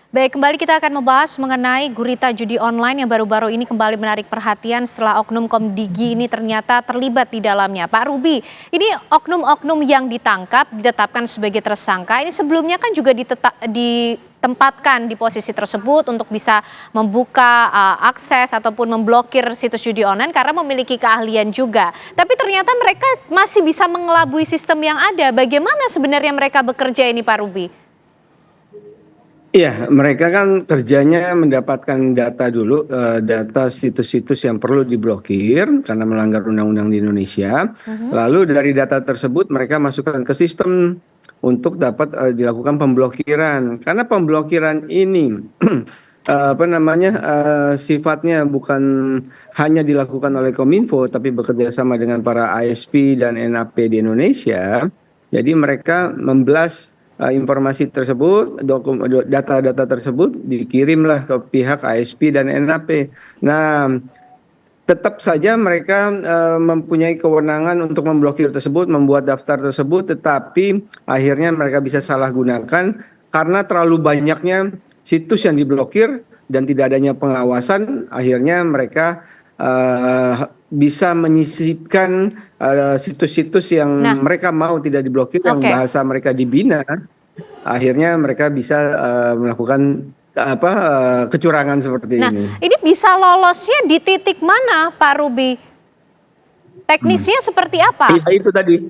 Baik, kembali kita akan membahas mengenai gurita judi online yang baru-baru ini kembali menarik perhatian setelah oknum Komdigi ini ternyata terlibat di dalamnya. Pak Ruby, ini oknum-oknum yang ditangkap, ditetapkan sebagai tersangka, ini sebelumnya kan juga ditempatkan di posisi tersebut untuk bisa membuka akses ataupun memblokir situs judi online karena memiliki keahlian juga. Tapi ternyata mereka masih bisa mengelabui sistem yang ada. Bagaimana sebenarnya mereka bekerja ini, Pak Ruby? Iya, mereka kan kerjanya mendapatkan data dulu, data situs-situs yang perlu diblokir karena melanggar undang-undang di Indonesia. Lalu dari data tersebut mereka masukkan ke sistem untuk dapat dilakukan pemblokiran. Karena pemblokiran ini sifatnya bukan hanya dilakukan oleh Kominfo, tapi bekerja sama dengan para ISP dan NAP di Indonesia. Jadi mereka memblast informasi tersebut, data-data tersebut dikirimlah ke pihak ISP dan NAP. Nah, tetap saja mereka mempunyai kewenangan untuk memblokir tersebut, membuat daftar tersebut, tetapi akhirnya mereka bisa salah gunakan karena terlalu banyaknya situs yang diblokir dan tidak adanya pengawasan. Akhirnya mereka bisa menyisipkan situs-situs yang mereka mau tidak diblokir, yang bahasa mereka dibina. Akhirnya mereka bisa melakukan kecurangan seperti ini. Nah, ini bisa lolosnya di titik mana, Pak Ruby? Teknisnya seperti apa? Ya, itu tadi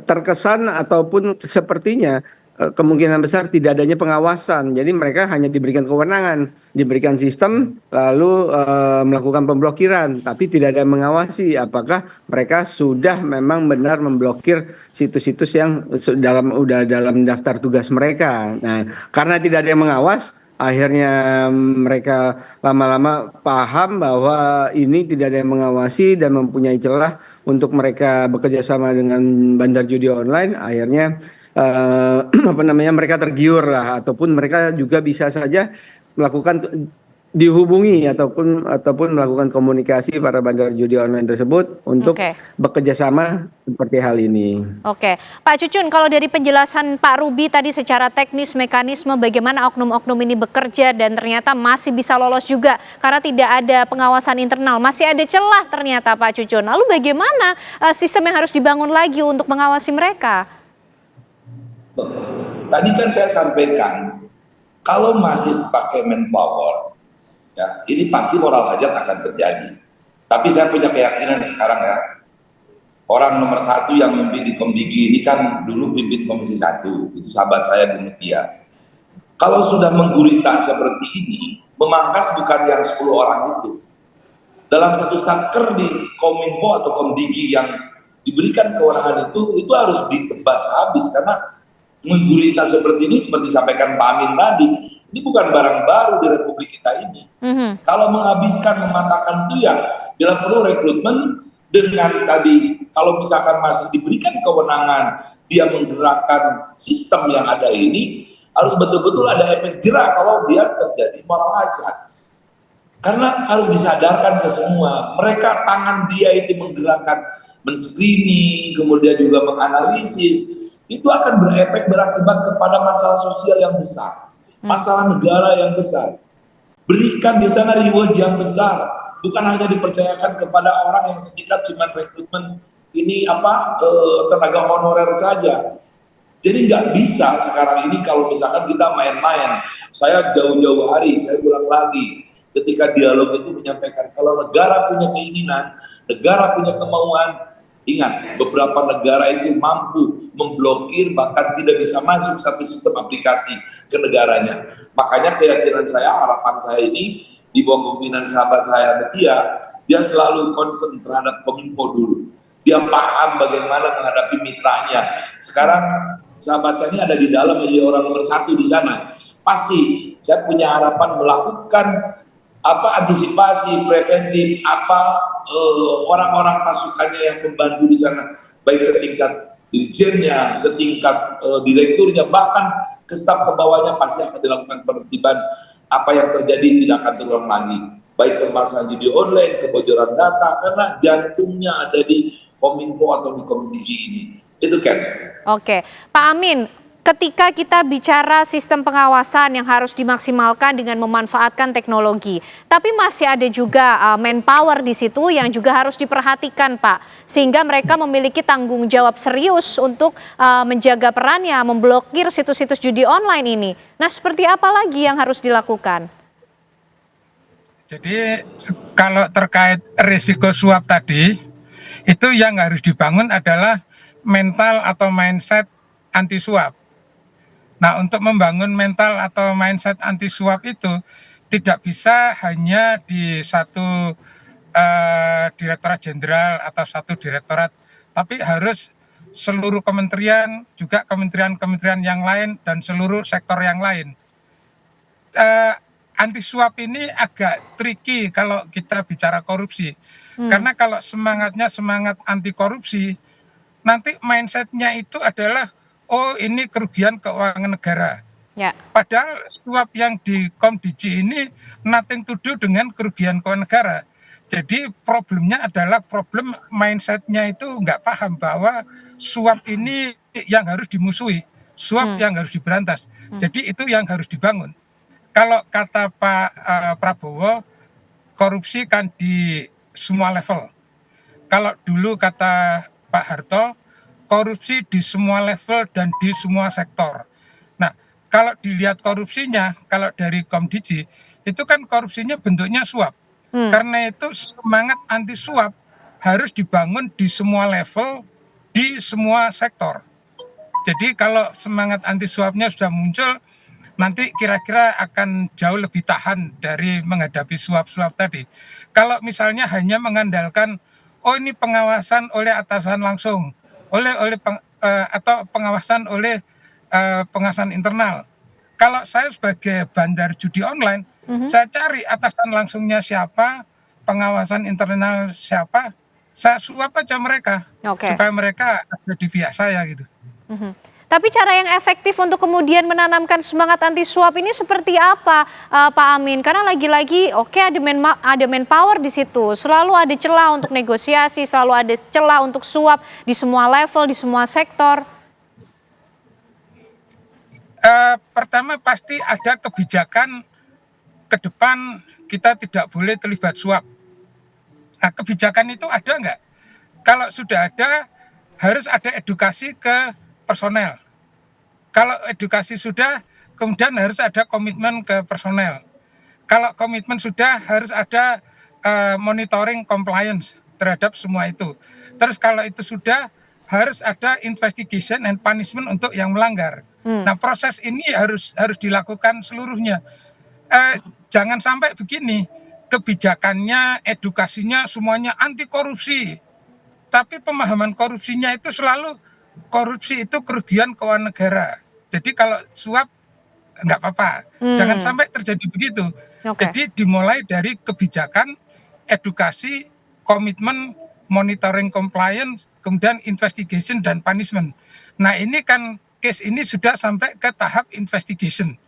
terkesan ataupun sepertinya kemungkinan besar tidak adanya pengawasan. Jadi mereka hanya diberikan kewenangan, diberikan sistem, lalu melakukan pemblokiran, tapi tidak ada yang mengawasi apakah mereka sudah memang benar memblokir situs-situs yang udah dalam daftar tugas mereka. Nah, karena tidak ada yang mengawas, akhirnya mereka lama-lama paham bahwa ini tidak ada yang mengawasi dan mempunyai celah untuk mereka bekerja sama dengan bandar judi online. Akhirnya mereka tergiur lah, ataupun mereka juga bisa saja melakukan dihubungi ataupun melakukan komunikasi para bandar judi online tersebut untuk bekerja sama seperti hal ini. Oke, Pak Cucun, kalau dari penjelasan Pak Ruby tadi secara teknis mekanisme bagaimana oknum-oknum ini bekerja dan ternyata masih bisa lolos juga karena tidak ada pengawasan internal, masih ada celah ternyata Pak Cucun. Lalu bagaimana sistem yang harus dibangun lagi untuk mengawasi mereka? Tadi kan saya sampaikan, kalau masih pakai manpower, ya ini pasti moral hajat akan terjadi. Tapi saya punya keyakinan sekarang ya, orang nomor satu yang memimpin di Komdigi ini kan dulu pimpin Komisi 1, itu sahabat saya Bu Mutia. Kalau sudah menggurita seperti ini, memangkas bukan yang 10 orang itu. Dalam satu satker di Kominfo atau Komdigi yang diberikan kewenangan itu harus ditebas habis, karena menggurita seperti ini, seperti disampaikan Pak Amin tadi, ini bukan barang baru di Republik kita ini. Kalau menghabiskan, mematahkan itu ya, bila perlu rekrutmen dengan tadi, kalau misalkan masih diberikan kewenangan, dia menggerakkan sistem yang ada ini, harus betul-betul ada efek jerak kalau dia terjadi moral hazard. Karena harus disadarkan ke semua, mereka tangan dia itu menggerakkan, men-screening, kemudian juga menganalisis, itu akan berefek berakibat kepada masalah sosial yang besar, masalah negara yang besar. Berikan di sana reward yang besar, bukan hanya dipercayakan kepada orang yang sedikit cuma rekrutmen ini tenaga honorer saja. Jadi nggak bisa sekarang ini kalau misalkan kita main-main. Saya jauh-jauh hari, saya ulang lagi, ketika dialog itu menyampaikan kalau negara punya keinginan, negara punya kemauan. Ingat, beberapa negara itu mampu memblokir, bahkan tidak bisa masuk satu sistem aplikasi ke negaranya. Makanya keyakinan saya, harapan saya ini, di bawah kepemimpinan sahabat saya Mutia, dia selalu concern terhadap Kominfo dulu. Dia paham bagaimana menghadapi mitranya. Sekarang sahabat saya ini ada di dalam, menjadi orang nomor satu di sana. Pasti saya punya harapan melakukan antisipasi preventif, orang-orang pasukannya yang membantu di sana, baik setingkat dirjennya, setingkat direkturnya, bahkan ke staf ke bawahnya pasti akan dilakukan penertiban. Apa yang terjadi tidak akan terulang lagi, baik permasalahan judi online, kebocoran data, karena jantungnya ada di Kominfo atau di Komdigi ini. Itu kan. Oke, Pak Amin, ketika kita bicara sistem pengawasan yang harus dimaksimalkan dengan memanfaatkan teknologi, tapi masih ada juga manpower di situ yang juga harus diperhatikan, Pak, sehingga mereka memiliki tanggung jawab serius untuk menjaga perannya, memblokir situs-situs judi online ini. Nah, seperti apa lagi yang harus dilakukan? Jadi kalau terkait risiko suap tadi, itu yang harus dibangun adalah mental atau mindset anti suap. Nah, untuk membangun mental atau mindset anti suap itu tidak bisa hanya di satu direktorat jenderal atau satu direktorat, tapi harus seluruh kementerian, juga kementerian-kementerian yang lain dan seluruh sektor yang lain. Anti suap ini agak tricky kalau kita bicara korupsi, karena kalau semangatnya semangat anti korupsi, nanti mindsetnya itu adalah oh ini kerugian keuangan negara. Ya. Padahal suap yang di Komdiji ini nothing to do dengan kerugian keuangan negara. Jadi problemnya adalah problem mindsetnya itu nggak paham bahwa suap ini yang harus dimusuhi, suap yang harus diberantas. Jadi itu yang harus dibangun. Kalau kata Pak Prabowo, korupsi kan di semua level. Kalau dulu kata Pak Harto, korupsi di semua level dan di semua sektor. Nah, kalau dilihat korupsinya, kalau dari Komdiji, itu kan korupsinya bentuknya suap. Karena itu semangat anti suap harus dibangun di semua level, di semua sektor. Jadi kalau semangat anti suapnya sudah muncul, nanti kira-kira akan jauh lebih tahan dari menghadapi suap-suap tadi. Kalau misalnya hanya mengandalkan, oh ini pengawasan oleh atasan langsung, atau pengawasan oleh pengawasan internal. Kalau saya sebagai bandar judi online, saya cari atasan langsungnya siapa, pengawasan internal siapa, saya suap aja mereka, supaya mereka ada di pihak saya gitu. Tapi cara yang efektif untuk kemudian menanamkan semangat anti suap ini seperti apa, Pak Amin? Karena lagi-lagi ada manpower di situ, selalu ada celah untuk negosiasi, selalu ada celah untuk suap di semua level, di semua sektor. Pertama pasti ada kebijakan ke depan kita tidak boleh terlibat suap. Nah, kebijakan itu ada nggak? Kalau sudah ada, harus ada edukasi ke personel. Kalau edukasi sudah, kemudian harus ada komitmen ke personel. Kalau komitmen sudah, harus ada monitoring compliance terhadap semua itu. Terus kalau itu sudah, harus ada investigation and punishment untuk yang melanggar. Nah, proses ini harus dilakukan seluruhnya. Jangan sampai begini, kebijakannya, edukasinya semuanya anti korupsi. Tapi pemahaman korupsinya itu selalu korupsi itu kerugian keuangan negara. Jadi kalau suap nggak apa-apa, jangan sampai terjadi begitu. Jadi dimulai dari kebijakan, edukasi, komitmen, monitoring compliance, kemudian investigation dan punishment. Nah ini kan case ini sudah sampai ke tahap investigation.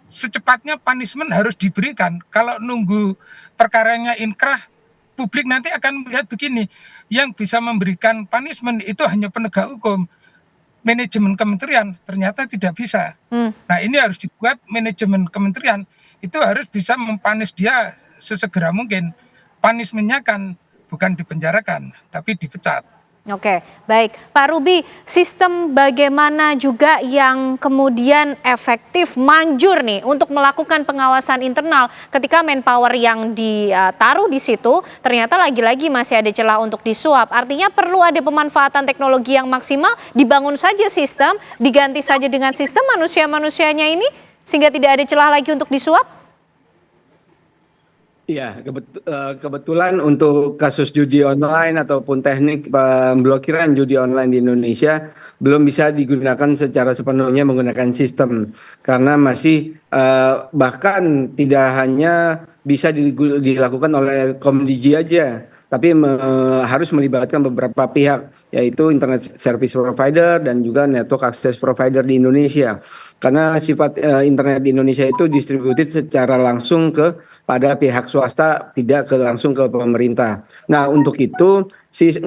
Secepatnya punishment harus diberikan. Kalau nunggu perkaranya inkrah, publik nanti akan melihat begini, yang bisa memberikan punishment itu hanya penegak hukum. Manajemen kementerian ternyata tidak bisa. Nah ini harus dibuat manajemen kementerian itu harus bisa mempanis dia sesegera mungkin. Punishment-nya kan bukan dipenjarakan, tapi dipecat. Oke, baik. Pak Ruby, sistem bagaimana juga yang kemudian efektif manjur nih untuk melakukan pengawasan internal ketika manpower yang ditaruh di situ ternyata lagi-lagi masih ada celah untuk disuap. Artinya perlu ada pemanfaatan teknologi yang maksimal, dibangun saja sistem, diganti saja dengan sistem manusia-manusianya ini sehingga tidak ada celah lagi untuk disuap? Iya, kebetulan untuk kasus judi online ataupun teknik pemblokiran judi online di Indonesia belum bisa digunakan secara sepenuhnya menggunakan sistem. Karena masih bahkan tidak hanya bisa dilakukan oleh Komdiji aja, tapi harus melibatkan beberapa pihak, yaitu internet service provider dan juga network access provider di Indonesia. Karena sifat internet di Indonesia itu distributed secara langsung pada pihak swasta, tidak langsung ke pemerintah. Nah, untuk itu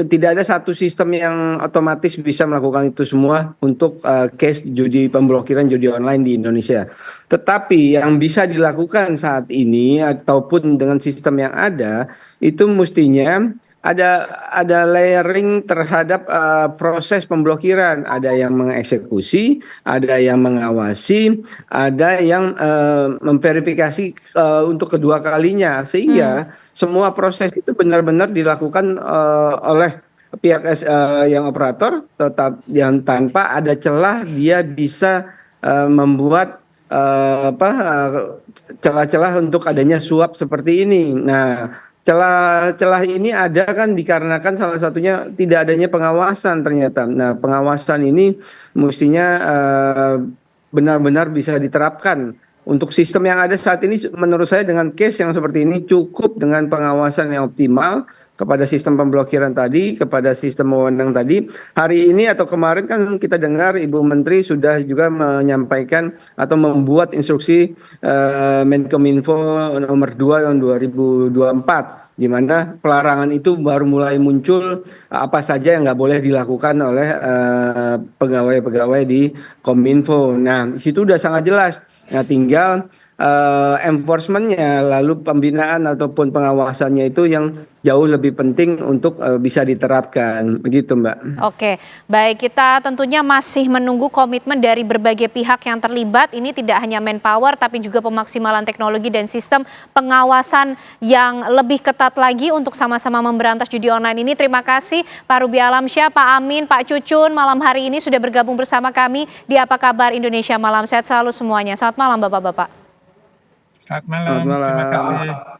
tidak ada satu sistem yang otomatis bisa melakukan itu semua untuk case pemblokiran judi online di Indonesia. Tetapi yang bisa dilakukan saat ini ataupun dengan sistem yang ada itu mestinya ada layering terhadap proses pemblokiran, ada yang mengeksekusi, ada yang mengawasi, ada yang memverifikasi untuk kedua kalinya, sehingga semua proses itu benar-benar dilakukan oleh pihak yang operator, tetap yang tanpa ada celah dia bisa membuat celah-celah untuk adanya suap seperti ini. Nah, celah-celah ini ada kan dikarenakan salah satunya tidak adanya pengawasan ternyata. Nah, pengawasan ini mestinya benar-benar bisa diterapkan. Untuk sistem yang ada saat ini menurut saya dengan case yang seperti ini cukup dengan pengawasan yang optimal kepada sistem pemblokiran tadi, kepada sistem wewenang tadi. Hari ini atau kemarin kan kita dengar Ibu Menteri sudah juga menyampaikan atau membuat instruksi Menkominfo nomor 2 tahun 2024, di mana pelarangan itu baru mulai muncul apa saja yang nggak boleh dilakukan oleh pegawai-pegawai di Kominfo. Nah, itu udah sangat jelas. Nah, tinggal enforcement-nya, lalu pembinaan ataupun pengawasannya itu yang jauh lebih penting untuk bisa diterapkan. Begitu, Mbak. Oke, baik, kita tentunya masih menunggu komitmen dari berbagai pihak yang terlibat. Ini tidak hanya manpower, tapi juga pemaksimalan teknologi dan sistem pengawasan yang lebih ketat lagi untuk sama-sama memberantas judi online ini. Terima kasih Pak Ruby Alamsyah, Pak Amin, Pak Cucun, malam hari ini sudah bergabung bersama kami di Apa Kabar Indonesia Malam. Sehat selalu semuanya. Selamat malam, Bapak-Bapak. Selamat malam. Terima kasih.